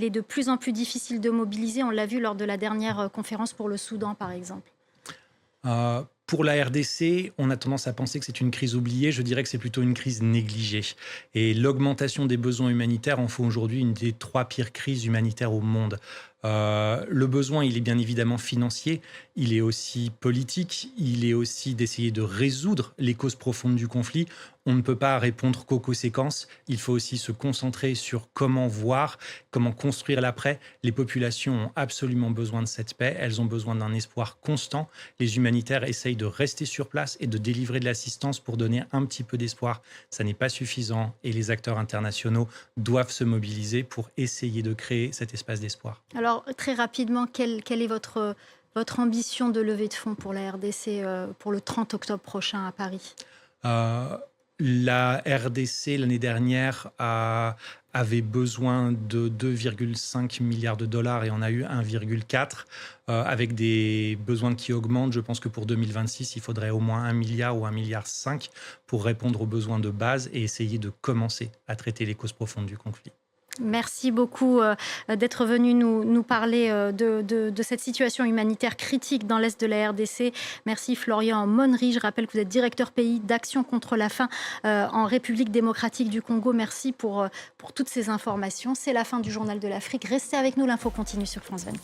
Il est de plus en plus difficile de mobiliser. On l'a vu lors de la dernière conférence pour le Soudan, par exemple. Pour la RDC, on a tendance à penser que c'est une crise oubliée. Je dirais que c'est plutôt une crise négligée. Et l'augmentation des besoins humanitaires en fait aujourd'hui une des 3 pires crises humanitaires au monde. Le besoin, il est bien évidemment financier, il est aussi politique, il est aussi d'essayer de résoudre les causes profondes du conflit. On ne peut pas répondre qu'aux conséquences. Il faut aussi se concentrer sur comment voir, comment construire l'après. Les populations ont absolument besoin de cette paix. Elles ont besoin d'un espoir constant. Les humanitaires essayent de rester sur place et de délivrer de l'assistance pour donner un petit peu d'espoir. Ça n'est pas suffisant et les acteurs internationaux doivent se mobiliser pour essayer de créer cet espace d'espoir. Alors, très rapidement, quelle est votre ambition de levée de fonds pour la RDC pour le 30 octobre prochain à Paris? Euh, la RDC, l'année dernière, avait besoin de 2,5 milliards de dollars et on a eu 1,4 avec des besoins qui augmentent. Je pense que pour 2026, il faudrait au moins 1 milliard ou 1,5 milliard pour répondre aux besoins de base et essayer de commencer à traiter les causes profondes du conflit. Merci beaucoup d'être venu nous parler de cette situation humanitaire critique dans l'Est de la RDC. Merci Florian Monnery. Je rappelle que vous êtes directeur pays d'Action contre la faim en République démocratique du Congo. Merci pour toutes ces informations. C'est la fin du Journal de l'Afrique. Restez avec nous, l'info continue sur France 24.